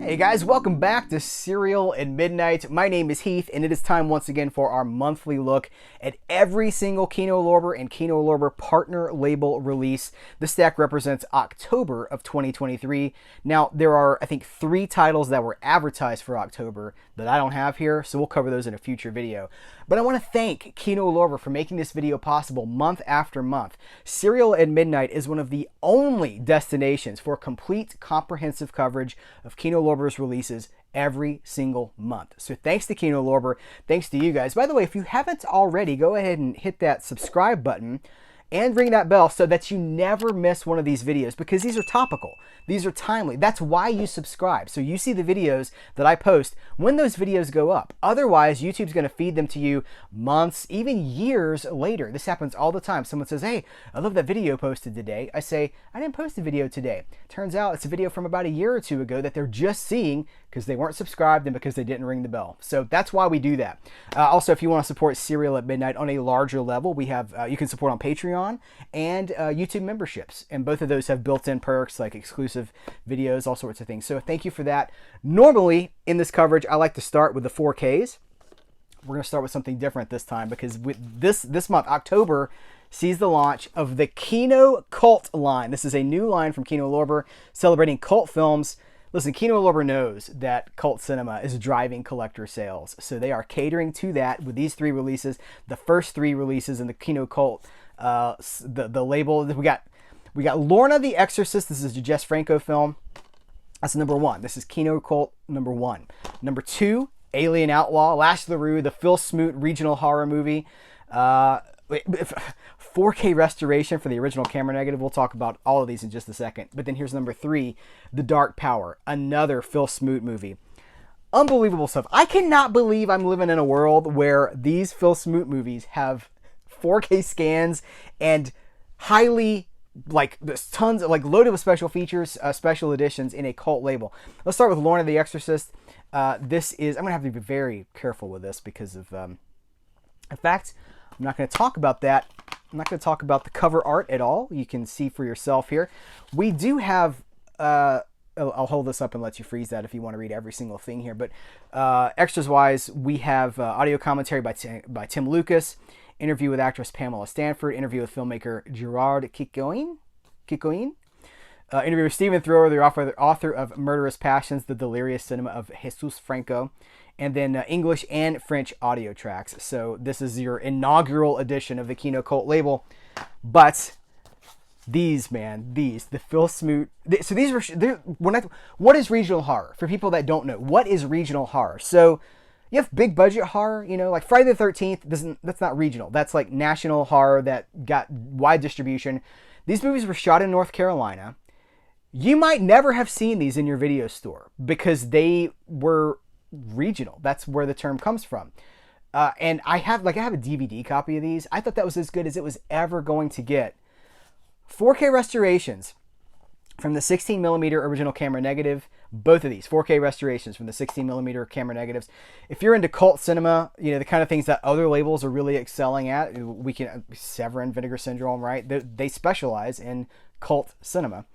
Hey guys, welcome back to Serial at Midnight. My name is Heath, and it is time once again for our monthly look at every single Kino Lorber and Kino Lorber partner label release. This stack represents October of 2023. Now, there are, I think, 3 titles that were advertised for October that I don't have here, so we'll cover those in a future video. But I want to thank Kino Lorber for making this video possible month after month. Serial at Midnight is one of the only destinations for complete, comprehensive coverage of Kino Lorber's releases every single month. So thanks to Kino Lorber, thanks to you guys. By the way, if you haven't already, go ahead and hit that subscribe button and ring that bell so that you never miss one of these videos, because these are topical. These are timely. That's why you subscribe. So you see the videos that I post when those videos go up. Otherwise, YouTube's going to feed them to you months, even years later. This happens all the time. Someone says, hey, I love that video posted today. I say, I didn't post a video today. Turns out it's a video from about a year or two ago that they're just seeing because they weren't subscribed and because they didn't ring the bell. So that's why we do that. Also, if you want to support Serial at Midnight on a larger level, we have you can support on Patreon and YouTube memberships, and both of those have built-in perks like exclusive videos, all sorts of things. So thank you for that. Normally in this coverage, I like to start with the 4Ks. We're going to start with something different this time because with this month, October, sees the launch of the Kino Cult line. This is a new line from Kino Lorber celebrating cult films. Listen, Kino Lorber knows that cult cinema is driving collector sales, so they are catering to that with these 3 releases. The first 3 releases in the Kino Cult, the label. We got Lorna the Exorcist. This is a Jess Franco film. That's number 1. This is Kino Cult number 1. Number 2, Alien Outlaw, Lash LaRue, the Phil Smoot regional horror movie. 4K restoration for the original camera negative. We'll talk about all of these in just a second. But then here's number 3, The Dark Power, another Phil Smoot movie. Unbelievable stuff. I cannot believe I'm living in a world where these Phil Smoot movies have 4K scans and highly, like, there's tons of, like, loaded with special features, special editions in a cult label. Let's start with Lorna the Exorcist. This is, I'm going to have to be very careful with this because of, in fact, I'm not going to talk about that. I'm not going to talk about the cover art at all. You can see for yourself here. We do have, I'll hold this up and let you freeze that if you want to read every single thing here. But extras-wise, we have audio commentary by Tim Lucas, interview with actress Pamela Stanford, interview with filmmaker Gerard Kikoin, interview with Stephen Thrower, the author of Murderous Passions, The Delirious Cinema of Jesus Franco, and then English and French audio tracks. So this is your inaugural edition of the Kino Cult label. But these, man, the Phil Smoot. So these were, what is regional horror? For people that don't know, what is regional horror? So you have big budget horror, you know, like Friday the 13th, that's not regional. That's like national horror that got wide distribution. These movies were shot in North Carolina. You might never have seen these in your video store because they were regional. That's where the term comes from. And I have a DVD copy of these. I thought that was as good as it was ever going to get. 4K restorations from the 16mm original camera negative. Both of these 4K restorations from the 16mm camera negatives. If you're into cult cinema, you know, the kind of things that other labels are really excelling at, we can Severin, Vinegar Syndrome, right? They specialize in cult cinema.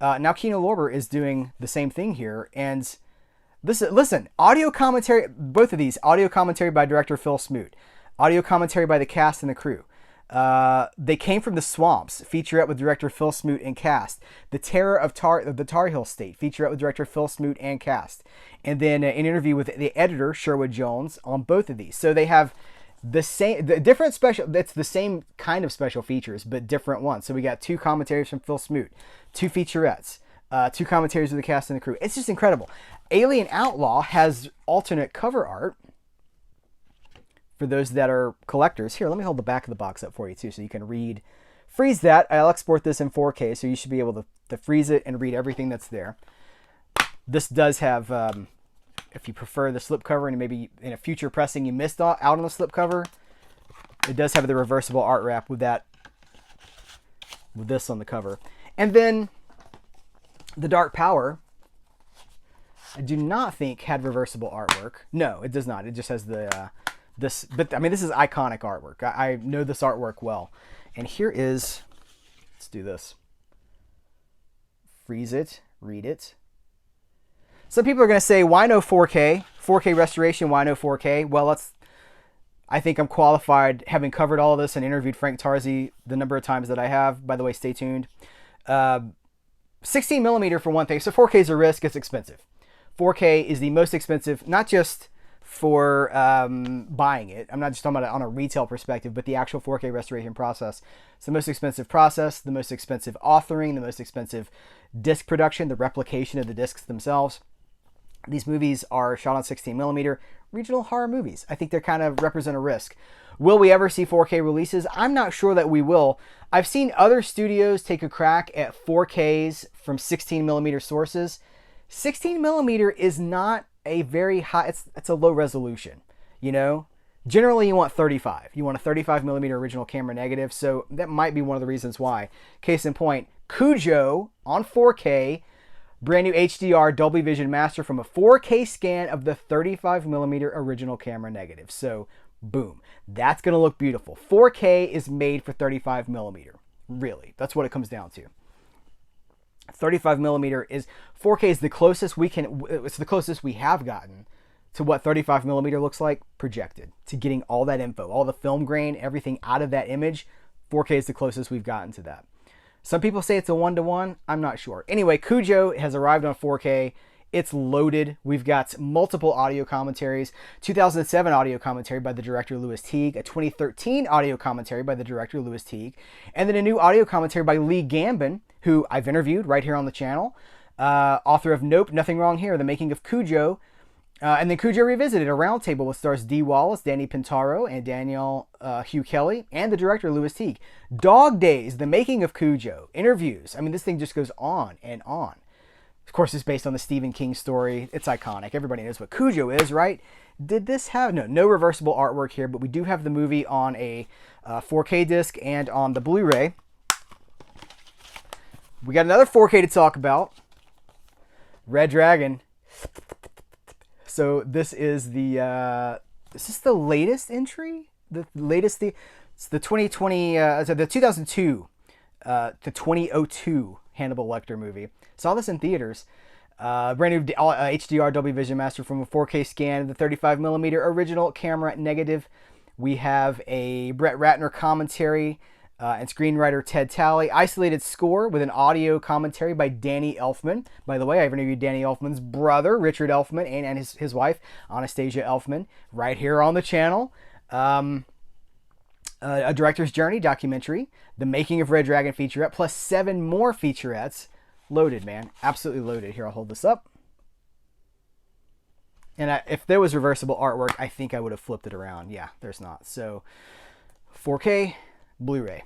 Now Kino Lorber is doing the same thing here, and listen, audio commentary, both of these, audio commentary by director Phil Smoot, audio commentary by the cast and the crew. They Came from the Swamps, featurette with director Phil Smoot and cast. The Terror of the Tar Heel State, featurette with director Phil Smoot and cast. And then an interview with the editor, Sherwood Jones, on both of these. So they have it's the same kind of special features, but different ones. So we got 2 commentaries from Phil Smoot, 2 featurettes, 2 commentaries with the cast and the crew. It's just incredible. Alien Outlaw has alternate cover art for those that are collectors. Here, let me hold the back of the box up for you too so you can freeze that. I'll export this in 4K, so you should be able to freeze it and read everything that's there. This does have, if you prefer the slipcover and maybe in a future pressing you missed out on the slipcover, it does have the reversible art wrap with this on the cover. And then The Dark Power, I do not think had reversible artwork. No, it does not. It just has the but I mean, this is iconic artwork. I know this artwork well. And here is, let's do this. Freeze it, read it. Some people are going to say, why no 4K? 4K restoration, why no 4K? Well, I think I'm qualified, having covered all of this and interviewed Frank Tarzi the number of times that I have. By the way, stay tuned. 16 millimeter for one thing. So 4K is a risk. It's expensive. 4K is the most expensive, not just for buying it. I'm not just talking about it on a retail perspective, but the actual 4K restoration process. It's the most expensive process, the most expensive authoring, the most expensive disc production, the replication of the discs themselves. These movies are shot on 16 millimeter regional horror movies. I think they kind of represent a risk. Will we ever see 4K releases? I'm not sure that we will. I've seen other studios take a crack at 4Ks from 16 millimeter sources. 16 millimeter is not a very high, it's a low resolution, you know? Generally you want 35. You want a 35 millimeter original camera negative, so that might be one of the reasons why. Case in point, Cujo on 4K, brand new HDR Dolby Vision master from a 4K scan of the 35 millimeter original camera negative. So boom, that's gonna look beautiful. 4K is made for 35 millimeter, really. That's what it comes down to. 35 millimeter is 4K is the closest it's the closest we have gotten to what 35 millimeter looks like projected, to getting all that info, all the film grain, everything out of that image. 4K is the closest we've gotten to that. Some people say it's a 1-to-1. I'm not sure. Anyway, Cujo has arrived on 4K. It's loaded. We've got multiple audio commentaries. 2007 audio commentary by the director Louis Teague, a 2013 audio commentary by the director Louis Teague, and then a new audio commentary by Lee Gambin, who I've interviewed right here on the channel, author of Nope, Nothing Wrong Here, The Making of Cujo, and then Cujo Revisited, a roundtable with stars Dee Wallace, Danny Pintaro, and Daniel Hugh Kelly, and the director Louis Teague. Dog Days, The Making of Cujo, interviews. I mean, this thing just goes on and on. Of course, it's based on the Stephen King story. It's iconic. Everybody knows what Cujo is, right? Did this have... No reversible artwork here, but we do have the movie on a 4K disc and on the Blu-ray. We got another 4K to talk about. Red Dragon. So this is the... is this the latest entry? It's the 2020... the 2002 to 2002 Hannibal Lecter movie. Saw this in theaters. Brand new HDR Dolby Vision master from a 4K scan of the 35 millimeter original camera negative. We have a Brett Ratner commentary and screenwriter Ted Talley. Isolated score with an audio commentary by Danny Elfman. By the way, I've interviewed Danny Elfman's brother, Richard Elfman, and his wife, Anastasia Elfman, right here on the channel. A Director's Journey documentary, The Making of Red Dragon featurette, plus 7 more featurettes. Loaded, man. Absolutely loaded. Here, I'll hold this up. And if there was reversible artwork, I think I would have flipped it around. Yeah, there's not. So, 4K, Blu-ray.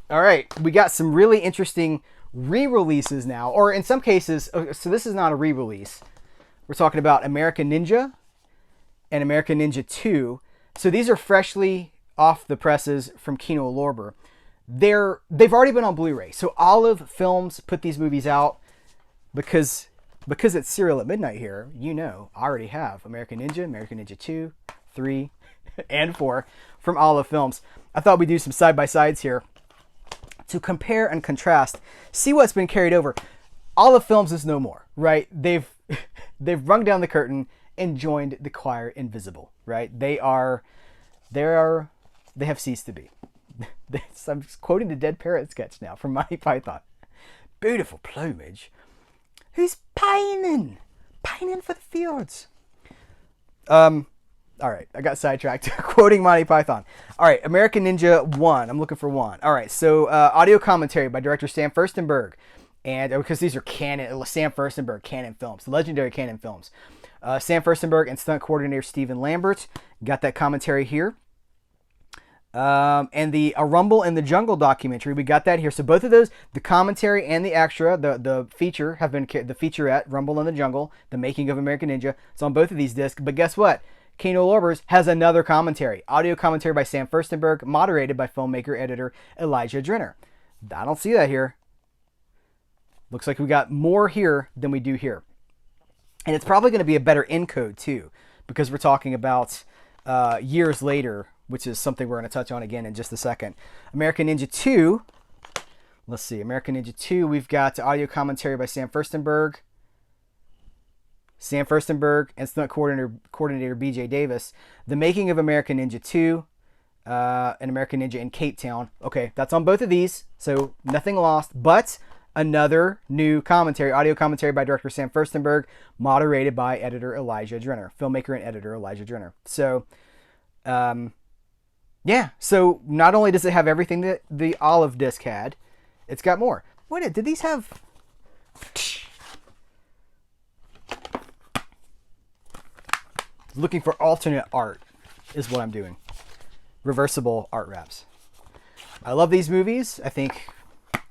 All right, we got some really interesting re-releases now. Or in some cases, so this is not a re-release. We're talking about American Ninja and American Ninja 2. So these are freshly off the presses from Kino Lorber. They've already been on Blu-ray. So Olive Films put these movies out because it's Serial at Midnight here. You know, I already have American Ninja 2, 3, and 4 from Olive Films. I thought we'd do some side-by-sides here to compare and contrast, see what's been carried over. Olive Films is no more, right? They've rung down the curtain and joined the choir invisible, right? They have ceased to be. I'm quoting the Dead Parrot sketch now from Monty Python. Beautiful plumage. Who's pining for the fields? All right, I got sidetracked quoting Monty Python. All right, American Ninja 1. I'm looking for 1. All right, so audio commentary by director Sam Furstenberg. And because these are Sam Furstenberg Canon films, legendary Canon films. Sam Furstenberg and stunt coordinator Stephen Lambert. Got that commentary here. And the A Rumble in the Jungle documentary, we got that here. So both of those, the commentary and the extra, the feature have been, the featurette, Rumble in the Jungle, The Making of American Ninja. It's on both of these discs. But guess what? Kino Lorber's has another commentary. Audio commentary by Sam Furstenberg, moderated by filmmaker-editor Elijah Drenner. I don't see that here. Looks like we got more here than we do here. And it's probably going to be a better encode too, because we're talking about years later, which is something we're going to touch on again in just a second. American Ninja 2, Let's see, American Ninja 2, we've got audio commentary by Sam Furstenberg. And stunt coordinator BJ Davis. The Making of American Ninja 2, and American Ninja in Cape Town. Okay, that's on both of these, so nothing lost, but another new commentary, audio commentary by director Sam Furstenberg, moderated by editor Elijah Drenner, filmmaker and editor Elijah Drenner. So, yeah, so not only does it have everything that the olive disc had, it's got more. Wait, did these have... Looking for alternate art is what I'm doing. Reversible art wraps. I love these movies. I think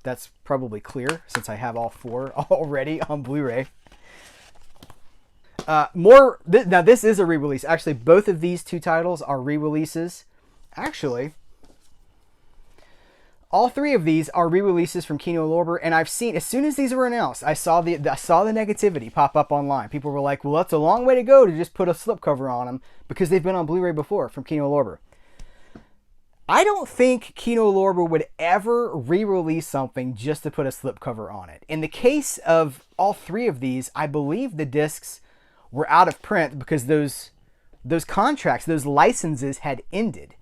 that's probably clear since I have all 4 already on Blu-ray. Now this is a re-release. Actually, both of these 2 titles are re-releases. Actually, all 3 of these are re-releases from Kino Lorber, and I've seen, as soon as these were announced, I saw the negativity pop up online. People were like, well, that's a long way to go to just put a slipcover on them because they've been on Blu-ray before from Kino Lorber. I don't think Kino Lorber would ever re-release something just to put a slipcover on it. In the case of all 3 of these, I believe the discs were out of print because those contracts, those licenses had ended.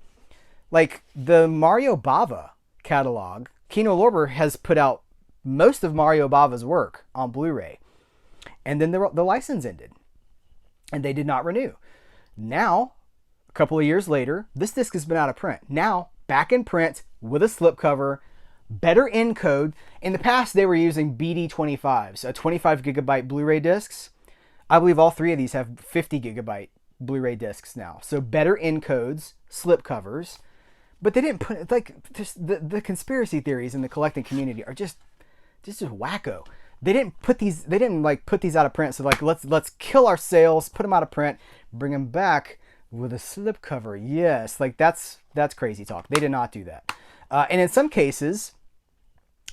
Like the Mario Bava catalog, Kino Lorber has put out most of Mario Bava's work on Blu-ray. And then the license ended. And they did not renew. Now, a couple of years later, this disc has been out of print. Now, back in print with a slipcover, better encode. In the past, they were using BD25s, 25 gigabyte Blu-ray discs. I believe all 3 of these have 50 gigabyte Blu-ray discs now. So better encodes, slipcovers. But they didn't put, like, just the conspiracy theories in the collecting community are just wacko. They didn't put these out of print. So like, let's kill our sales, put them out of print, bring them back with a slipcover. Yes, like that's crazy talk. They did not do that. And in some cases,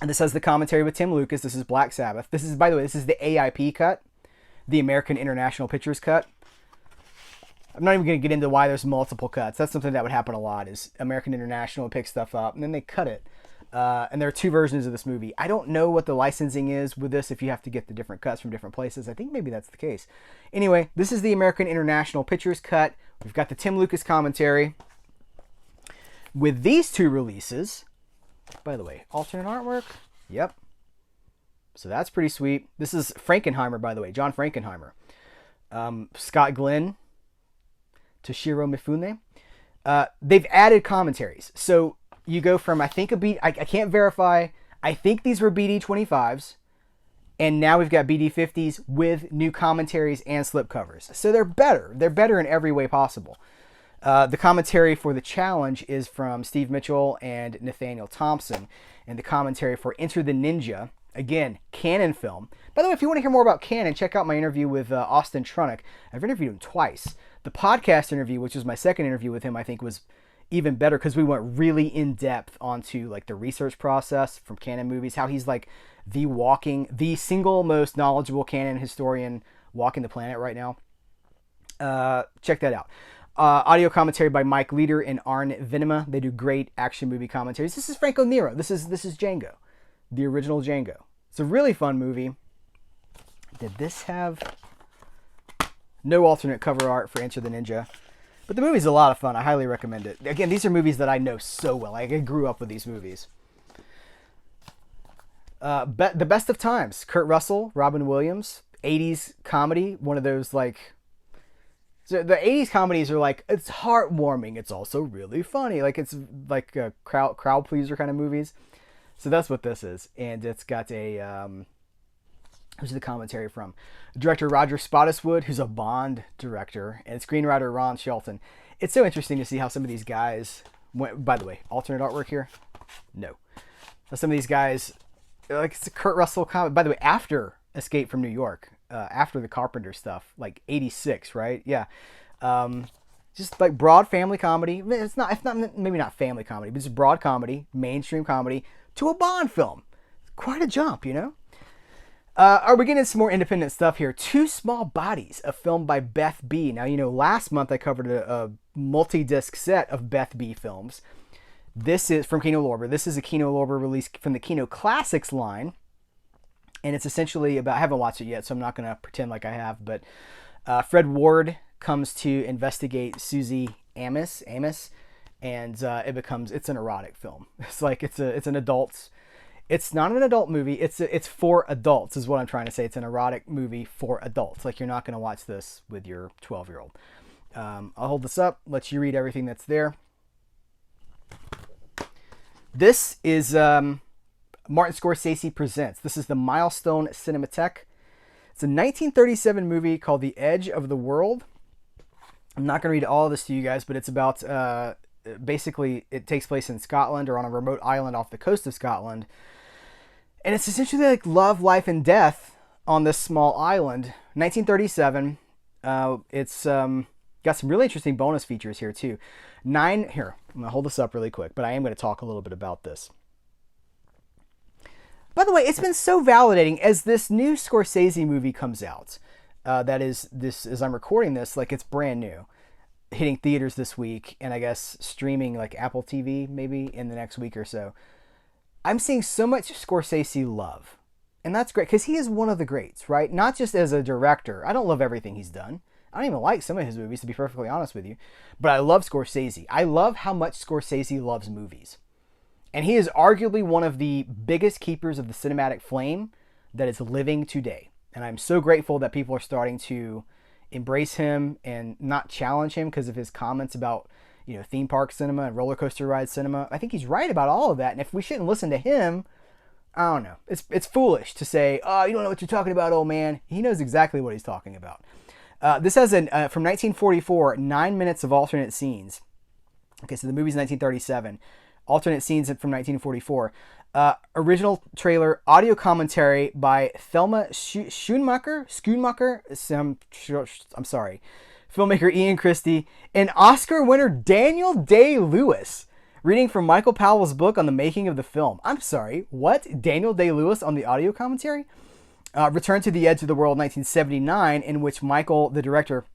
and this has the commentary with Tim Lucas. This is Black Sabbath. This is, by the way, this is the AIP cut, the American International Pictures cut. I'm not even going to get into why there's multiple cuts. That's something that would happen a lot, is American International would pick stuff up and then they cut it. And there are 2 versions of this movie. I don't know what the licensing is with this, if you have to get the different cuts from different places. I think maybe that's the case. Anyway, this is the American International Pictures cut. We've got the Tim Lucas commentary. With these 2 releases, by the way, alternate artwork. Yep. So that's pretty sweet. This is Frankenheimer, by the way, John Frankenheimer. Scott Glenn, Toshiro Mifune. They've added commentaries. So you go from, I can't verify, I think these were BD25s, and now we've got BD50s with new commentaries and slipcovers. So they're better. They're better in every way possible. The commentary for The Challenge is from Steve Mitchell and Nathaniel Thompson, and the commentary for Enter the Ninja, again, Canon film. By the way, if you want to hear more about Canon, check out my interview with Austin Trunick. I've interviewed him twice. The podcast interview, which was my second interview with him, I think was even better because we went really in depth onto like the research process from Canon movies, how he's like the single most knowledgeable Canon historian walking the planet right now. Check that out. Audio commentary by Mike Leader and Arne Venema. They do great action movie commentaries. This is Franco Nero. This is Django, the original Django. It's a really fun movie. Did this have no alternate cover art for Enter the Ninja? But the movie's a lot of fun. I highly recommend it. Again, these are movies that I know so well. Like, I grew up with these movies. The Best of Times. Kurt Russell, Robin Williams. 80s comedy. One of those, like... So the 80s comedies are like, it's heartwarming. It's also really funny. Like, it's like a crowd pleaser kind of movies. So that's what this is. And it's got a... who's the commentary from? Director Roger Spottiswoode, who's a Bond director, and screenwriter Ron Shelton. It's so interesting to see how some of these guys went. By the way, alternate artwork here? No. How some of these guys, like, it's a Kurt Russell comment. By the way, after Escape from New York, after the Carpenter stuff, like 86, right? Yeah. Just like broad family comedy. It's not maybe not family comedy, but it's broad comedy, mainstream comedy to a Bond film. Quite a jump, you know? Are we getting some more independent stuff here? Two Small Bodies, a film by Beth B. Now, you know, last month I covered a multi-disc set of Beth B films. This is from Kino Lorber. This is a Kino Lorber release from the Kino Classics line. And it's essentially about, I haven't watched it yet, so I'm not going to pretend like I have, but Fred Ward comes to investigate Susie Amos, and it's an erotic film. It's like, it's an adult's, it's not an adult movie, it's for adults is what I'm trying to say. It's an erotic movie for adults. Like, you're not going to watch this with your 12-year-old. I'll hold this up, let you read everything that's there. This is Martin Scorsese Presents. This is the Milestone Cinematheque. It's a 1937 movie called The Edge of the World. I'm not going to read all of this to you guys, but it's about, basically, it takes place in Scotland or on a remote island off the coast of Scotland. And it's essentially like love, life, and death on this small island. 1937. It's got some really interesting bonus features here, too. Here, I'm going to hold this up really quick, but I am going to talk a little bit about this. By the way, it's been so validating as this new Scorsese movie comes out. That is, this as I'm recording this, like, it's brand new. Hitting theaters this week, and I guess streaming like Apple TV maybe in the next week or so. I'm seeing so much Scorsese love. And that's great, because he is one of the greats, right? Not just as a director. I don't love everything he's done. I don't even like some of his movies, to be perfectly honest with you. But I love Scorsese. I love how much Scorsese loves movies. And he is arguably one of the biggest keepers of the cinematic flame that is living today. And I'm so grateful that people are starting to embrace him and not challenge him because of his comments about, you know, theme park cinema and roller coaster ride cinema. I think he's right about all of that. And if we shouldn't listen to him, I don't know. It's foolish to say, oh, you don't know what you're talking about, old man. He knows exactly what he's talking about. This has from 1944, 9 minutes of alternate scenes. Okay, so the movie's 1937. Alternate scenes from 1944. Original trailer, audio commentary by Thelma Schoonmaker. I'm sorry. Filmmaker Ian Christie. And Oscar winner Daniel Day-Lewis. Reading from Michael Powell's book on the making of the film. I'm sorry, what? Daniel Day-Lewis on the audio commentary? Return to the Edge of the World 1979, in which the director,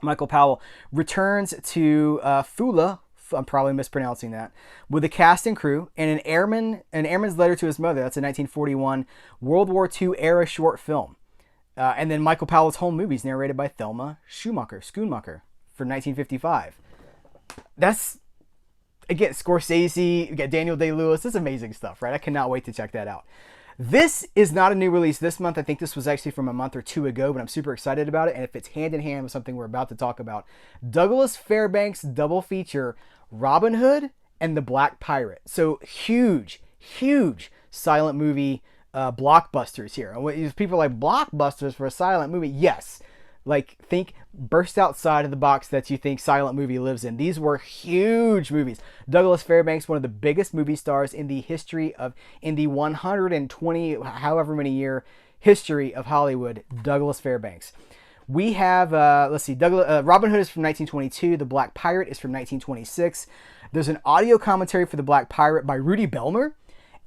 Michael Powell, returns to Fula, I'm probably mispronouncing that, with a cast and crew, and an airman's letter to his mother. That's a 1941 World War II era short film. And then Michael Powell's home movies, narrated by Thelma Schoonmaker for 1955. That's, again, Scorsese, you got Daniel Day-Lewis. This is amazing stuff, right? I cannot wait to check that out. This is not a new release this month. I think this was actually from a month or two ago, but I'm super excited about it, and it fits hand in hand with something we're about to talk about. Douglas Fairbanks' double feature, Robin Hood and the Black Pirate. So huge silent movie blockbusters here. And people are like, blockbusters for a silent movie? Yes. Like, think burst outside of the box that you think silent movie lives in. These were huge movies. Douglas Fairbanks, one of the biggest movie stars in the 120 however many year history of Hollywood. Douglas Fairbanks. We have, Robin Hood is from 1922. The Black Pirate is from 1926. There's an audio commentary for The Black Pirate by Rudy Belmer.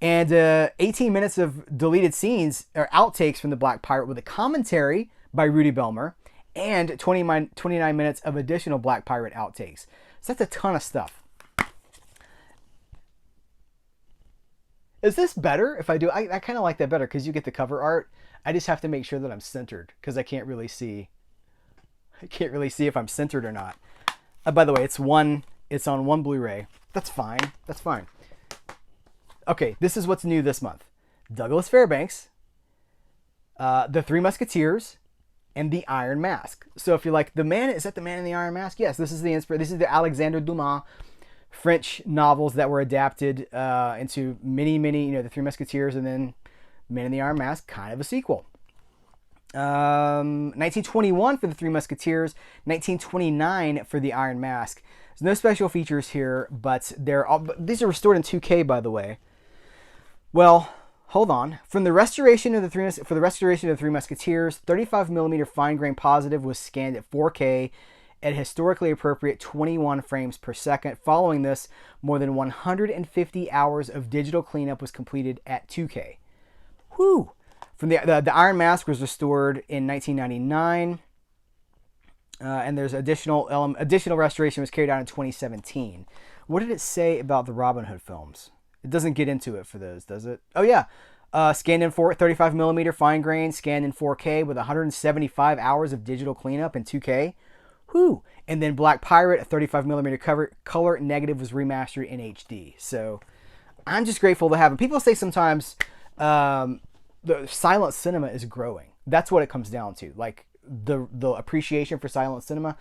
And 18 minutes of deleted scenes, or outtakes from The Black Pirate with a commentary by Rudy Belmer. And 29 minutes of additional Black Pirate outtakes. So that's a ton of stuff. Is this better if I do? I kind of like that better because you get the cover art. I just have to make sure that I'm centered because I can't really see if I'm centered or not. By the way, it's on one Blu-ray. That's fine. Okay, this is what's new this month. Douglas Fairbanks, The Three Musketeers, and The Iron Mask. So if you're like, is that the Man in the Iron Mask? Yes, this is the Alexandre Dumas French novels that were adapted into many, The Three Musketeers, and then Man in the Iron Mask, kind of a sequel. 1921 for The Three Musketeers, 1929 for The Iron Mask. There's no special features here, but these are restored in 2K, by the way. Well, hold on. For the restoration of the Three Musketeers, 35mm fine grain positive was scanned at 4K at historically appropriate 21 frames per second. Following this, more than 150 hours of digital cleanup was completed at 2K. Whew! From the Iron Mask was restored in 1999, and there's additional restoration was carried out in 2017. what did it say about the Robin Hood films? It doesn't get into it for those, does it? Oh yeah, scanned in 35 millimeter fine grain, scanned in 4K with 175 hours of digital cleanup in 2K. Whoo! And then Black Pirate, a 35 millimeter color negative, was remastered in HD. So I'm just grateful to have it. People say sometimes the silent cinema is growing. That's what it comes down to. Like the appreciation for silent cinema.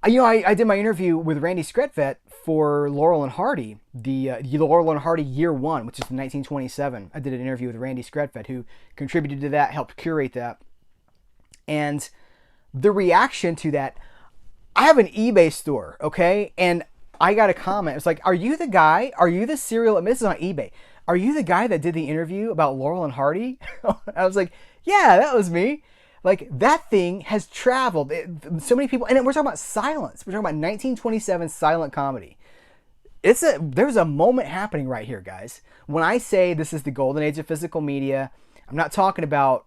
I did my interview with Randy Skretvedt for Laurel and Hardy, the Laurel and Hardy Year 1, which is 1927. I did an interview with Randy Skretvedt, who contributed to that, helped curate that. And the reaction to that, I have an eBay store, okay? And I got a comment. It's like, are you the guy? Are you the serial? This is on eBay. Are you the guy that did the interview about Laurel and Hardy? I was like, yeah, that was me. Like, that thing has traveled. So many people, and we're talking about silence. We're talking about 1927 silent comedy. There's a moment happening right here, guys. When I say this is the golden age of physical media, I'm not talking about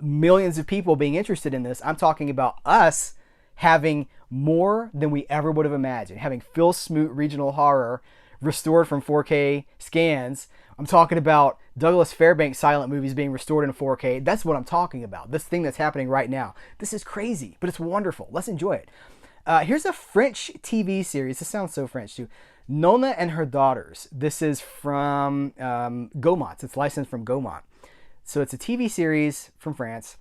millions of people being interested in this. I'm talking about us having more than we ever would have imagined. Having Phil Smoot Regional Horror restored from 4K scans. I'm talking about Douglas Fairbanks silent movies being restored in 4K. That's what I'm talking about. This thing that's happening right now. This is crazy, but it's wonderful. Let's enjoy it. Here's a French TV series. This sounds so French too. Nona and Her Daughters. This is from Gaumont. It's licensed from Gaumont. So it's a TV series from France.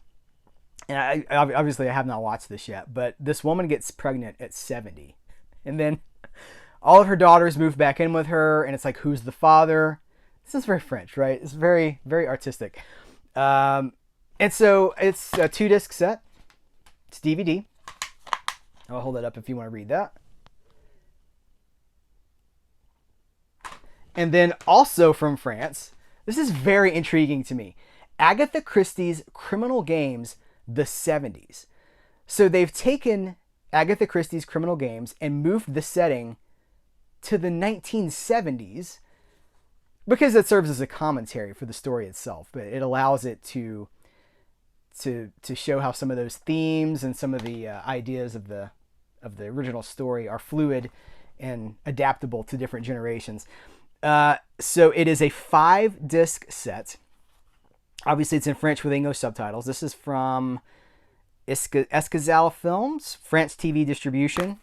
And I obviously I have not watched this yet, but this woman gets pregnant at 70. And then all of her daughters move back in with her, and it's like, who's the father? This is very French, right? It's very, very artistic. And so it's a 2-disc set. It's DVD. I'll hold it up if you want to read that. And then also from France, this is very intriguing to me. Agatha Christie's Criminal Games, the 70s. So they've taken Agatha Christie's Criminal Games and moved the setting to the 1970s because it serves as a commentary for the story itself, but it allows it to show how some of those themes and some of the ideas of the original story are fluid and adaptable to different generations. So it is a 5-disc set. Obviously, it's in French with English subtitles. This is from Escazal Films, France TV distribution.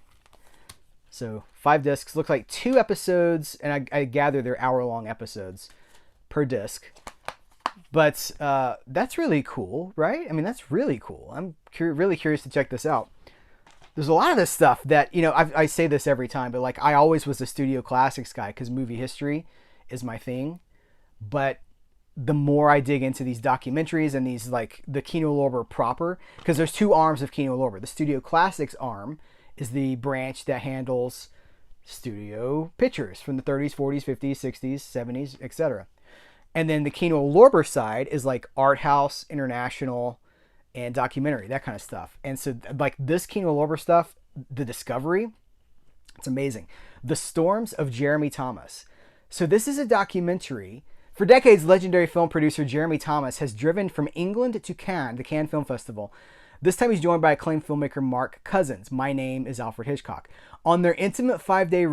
So 5 discs. Looks like 2 episodes, and I gather they're hour-long episodes per disc. But that's really cool, right? I mean, that's really cool. I'm really curious to check this out. There's a lot of this stuff that, I say this every time, but like I always was a Studio Classics guy because movie history is my thing. But the more I dig into these documentaries and these, like the Kino Lorber proper, because there's 2 arms of Kino Lorber. The Studio Classics arm is the branch that handles studio pictures from the 30s, 40s, 50s, 60s, 70s, etc. And then the Kino Lorber side is like art house, international, and documentary, that kind of stuff. And so like this Kino Lorber stuff, the Discovery, it's amazing. The Storms of Jeremy Thomas. So this is a documentary. For decades, legendary film producer Jeremy Thomas has driven from England to Cannes, the Cannes Film Festival. This time he's joined by acclaimed filmmaker Mark Cousins. My name is Alfred Hitchcock. On their intimate 5-day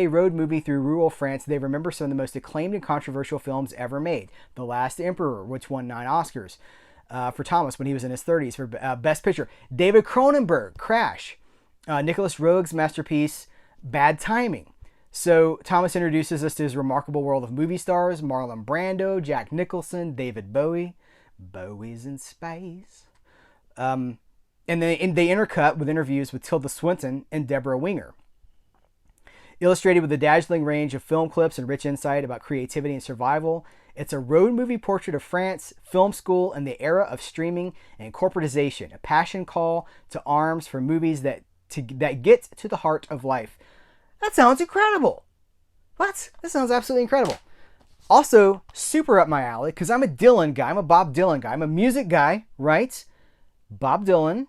road movie through rural France, they remember some of the most acclaimed and controversial films ever made. The Last Emperor, which won 9 Oscars for Thomas when he was in his 30s for Best Picture. David Cronenberg, Crash. Nicholas Roeg's masterpiece, Bad Timing. So Thomas introduces us to his remarkable world of movie stars, Marlon Brando, Jack Nicholson, David Bowie. Bowie's in space. And they intercut with interviews with Tilda Swinton and Deborah Winger. Illustrated with a dazzling range of film clips and rich insight about creativity and survival, it's a road movie portrait of France, film school, and the era of streaming and corporatization. A passion call to arms for movies that get to the heart of life. That sounds incredible. What? That sounds absolutely incredible. Also, super up my alley, because I'm a Dylan guy. I'm a Bob Dylan guy. I'm a music guy, right? Bob Dylan.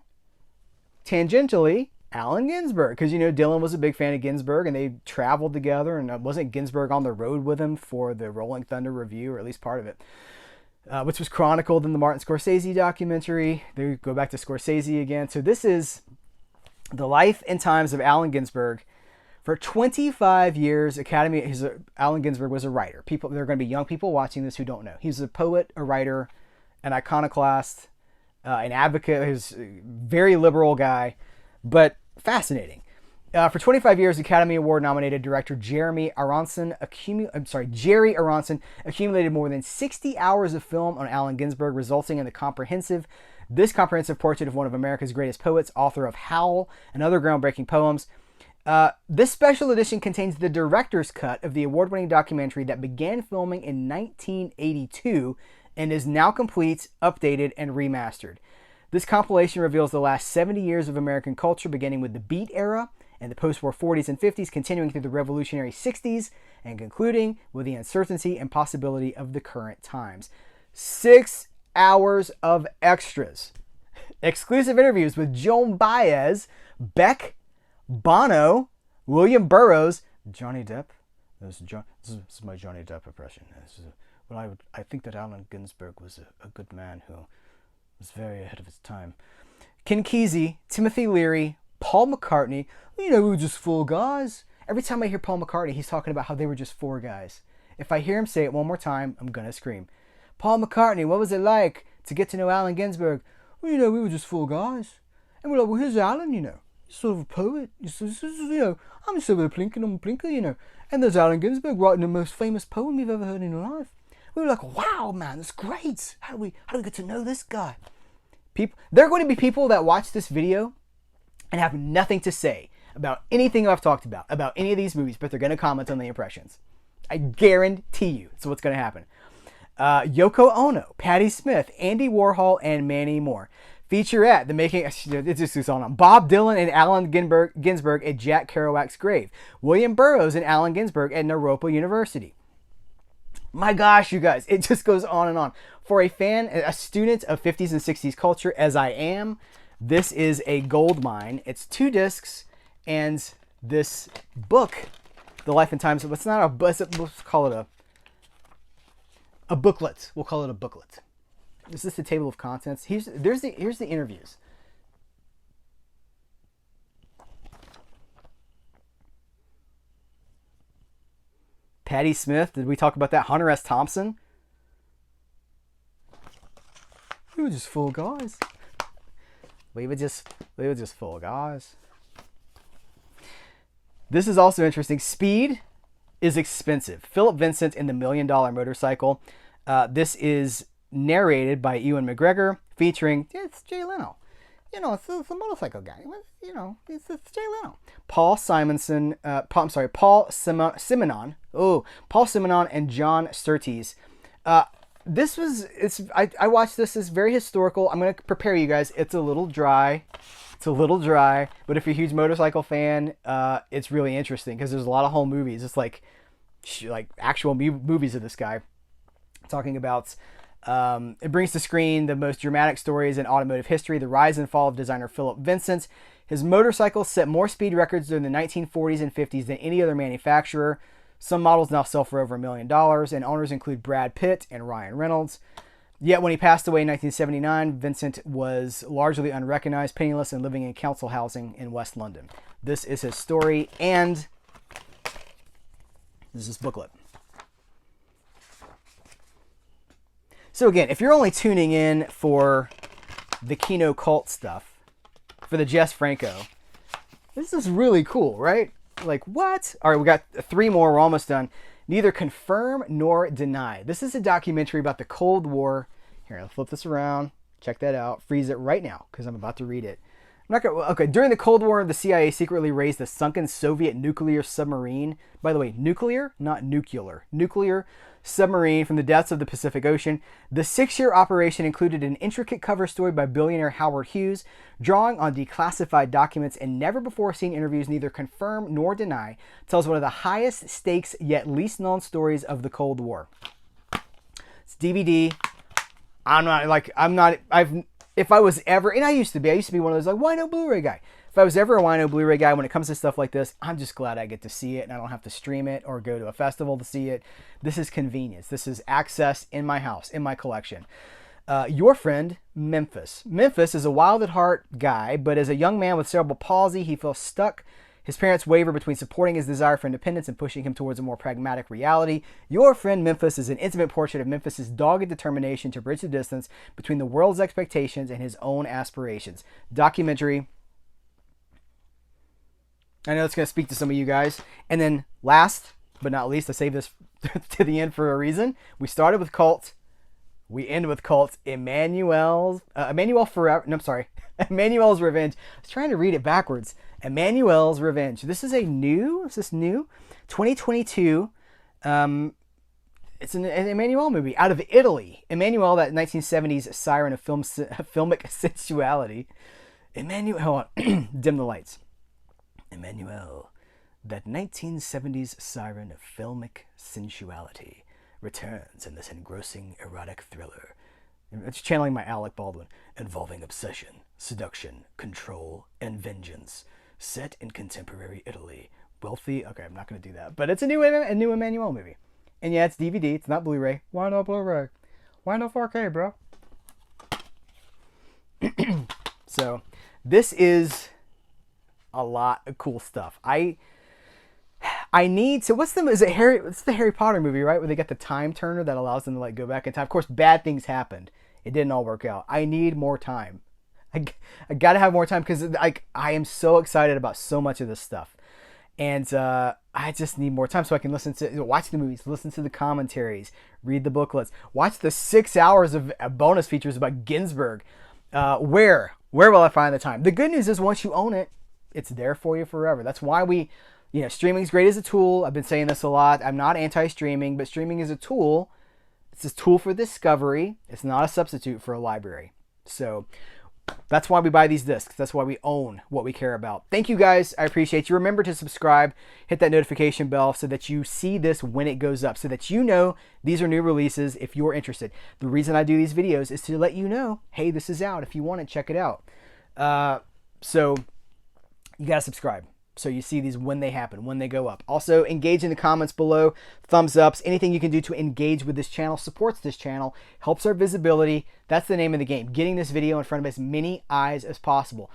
Tangentially, Allen Ginsberg. Because, Dylan was a big fan of Ginsberg, and they traveled together, and wasn't Ginsberg on the road with him for the Rolling Thunder review, or at least part of it, which was chronicled in the Martin Scorsese documentary. They go back to Scorsese again. So this is The Life and Times of Allen Ginsberg. For 25 years, Allen Ginsberg was a writer. There are going to be young people watching this who don't know. He's a poet, a writer, an iconoclast, an advocate. He's a very liberal guy, but fascinating. For 25 years, Academy Award nominated director Jerry Aronson accumulated more than 60 hours of film on Allen Ginsberg, resulting in this comprehensive portrait of one of America's greatest poets, author of Howl and other groundbreaking poems. This special edition contains the director's cut of the award-winning documentary that began filming in 1982 and is now complete, updated, and remastered. This compilation reveals the last 70 years of American culture, beginning with the Beat era and the post-war 40s and 50s, continuing through the revolutionary 60s, and concluding with the uncertainty and possibility of the current times. 6 hours of extras. Exclusive interviews with Joan Baez, Beck, Bono, William Burroughs, Johnny Depp. This is my Johnny Depp impression. I think that Allen Ginsberg was a good man who was very ahead of his time. Ken Kesey, Timothy Leary, Paul McCartney. We were just 4 guys. Every time I hear Paul McCartney, he's talking about how they were just 4 guys. If I hear him say it one more time, I'm going to scream. Paul McCartney, what was it like to get to know Allen Ginsberg? We were just 4 guys. And we're like, well, here's Allen, He's sort of a poet. I'm sort of a plinker, And there's Allen Ginsberg writing the most famous poem you've ever heard in your life. We were like, wow, man, that's great. How do we get to know this guy? There are going to be people that watch this video and have nothing to say about anything I've talked about any of these movies, but they're going to comment on the impressions. I guarantee you it's what's going to happen. Yoko Ono, Patti Smith, Andy Warhol, and many more. Featurette, the making, it just goes on. Bob Dylan and Allen Ginsberg at Jack Kerouac's grave. William Burroughs and Allen Ginsberg at Naropa University. My gosh, you guys, it just goes on and on. For a student of 50s and 60s culture, as I am, this is a gold mine. It's 2 discs, and this book, The Life and Times, let's call it a booklet. We'll call it a booklet. Is this the table of contents? Here's the interviews. Patti Smith, did we talk about that? Hunter S. Thompson. We were just 4 guys. We were just 4 guys. This is also interesting. Speed is expensive. Philip Vincent in the $1 Million Motorcycle. This is narrated by Ewan McGregor, featuring it's Jay Leno. It's a motorcycle guy. It's Jay Leno. Paul Simonon. Paul Simonon and John Surtees. I watched this. It's very historical. I'm going to prepare you guys. It's a little dry. But if you're a huge motorcycle fan, it's really interesting because there's a lot of whole movies. It's like actual movies of this guy talking about. It brings to screen the most dramatic stories in automotive history, the rise and fall of designer Philip Vincent. His motorcycles set more speed records during the 1940s and 50s than any other manufacturer. Some models now sell for over $1 million, and owners include Brad Pitt and Ryan Reynolds. Yet when he passed away in 1979, Vincent was largely unrecognized, penniless, and living in council housing in West London. This is his story, and this is his booklet. So again, if you're only tuning in for the Kino Cult stuff, for the Jess Franco, this is really cool, right? Like, what? All right, we got 3 more. We're almost done. Neither confirm nor deny. This is a documentary about the Cold War. Here, I'll flip this around. Check that out. Freeze it right now because I'm about to read it. Okay, during the Cold War, the CIA secretly raised a sunken Soviet nuclear submarine. By the way, nuclear, not nuclear. Nuclear submarine from the depths of the Pacific Ocean. The 6-year operation included an intricate cover story by billionaire Howard Hughes, drawing on declassified documents and never-before-seen interviews. Neither confirm nor deny tells one of the highest stakes yet least known stories of the Cold War. It's DVD. If I was ever, and I used to be one of those wino Blu-ray guy. If I was ever a wino Blu-ray guy when it comes to stuff like this, I'm just glad I get to see it and I don't have to stream it or go to a festival to see it. This is convenience. This is access in my house, in my collection. Your friend, Memphis. Memphis is a wild at heart guy, but as a young man with cerebral palsy, he feels stuck. His parents waver between supporting his desire for independence and pushing him towards a more pragmatic reality. Your friend Memphis is an intimate portrait of Memphis's dogged determination to bridge the distance between the world's expectations and his own aspirations. Documentary. I know it's going to speak to some of you guys. And then last but not least, I saved this to the end for a reason. We started with Cult. We end with Cult. Emmanuel's Revenge. I was trying to read it backwards. Emmanuel's Revenge. This is new? 2022. It's an Emmanuel movie out of Italy. Emmanuel, that 1970s siren of filmic sensuality. Emmanuel, hold on. Dim the lights. Emmanuel, that 1970s siren of filmic sensuality, returns in this engrossing erotic thriller. It's channeling my Alec Baldwin, involving obsession, seduction, control, and vengeance. Set in contemporary Italy. Wealthy. Okay, I'm not going to do that. But it's a new Emmanuel movie. And yeah, it's DVD. It's not Blu-ray. Why no Blu-ray? Why no 4K, bro? So, this is a lot of cool stuff. I need to. It's the Harry Potter movie, right? Where they get the time turner that allows them to like go back in time. Of course, bad things happened. It didn't all work out. I need more time. I gotta have more time because I am so excited about so much of this stuff, and I just need more time so I can watch the movies, listen to the commentaries, read the booklets, watch the 6 hours of bonus features about Ginsberg. Where will I find the time? The good news is once you own it, it's there for you forever. That's why streaming's great as a tool. I've been saying this a lot. I'm not anti-streaming, but streaming is a tool. It's a tool for discovery. It's not a substitute for a library. So that's why we buy these discs. That's why we own what we care about. Thank you guys. I appreciate you. Remember to subscribe, hit that notification bell so that you see this when it goes up, so that you know these are new releases if you're interested. The reason I do these videos is to let you know, hey, this is out. If you want it, check it out. So you got to subscribe so you see these when they happen, when they go up. Also, engage in the comments below, thumbs ups, anything you can do to engage with this channel, supports this channel, helps our visibility. That's the name of the game, getting this video in front of as many eyes as possible.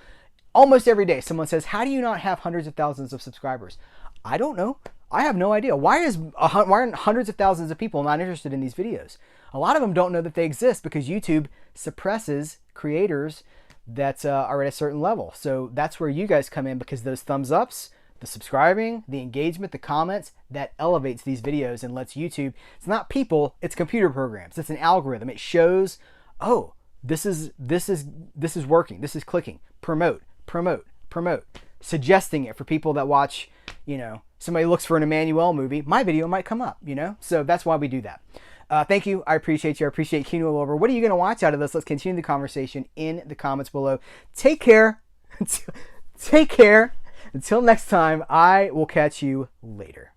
Almost every day, someone says, how do you not have hundreds of thousands of subscribers? I don't know. I have no idea. Why are hundreds of thousands of people not interested in these videos? A lot of them don't know that they exist because YouTube suppresses creators that are at a certain level. So that's where you guys come in, because those thumbs ups, the subscribing, the engagement, the comments, that elevates these videos and lets YouTube, it's not people, it's computer programs. It's an algorithm. It shows, oh, this is working. This is clicking. Promote, suggesting it for people that watch, somebody looks for an Emmanuel movie, my video might come up, So that's why we do that. Thank you. I appreciate you. I appreciate Kino Lorber. What are you going to watch out of this? Let's continue the conversation in the comments below. Take care. Take care. Until next time, I will catch you later.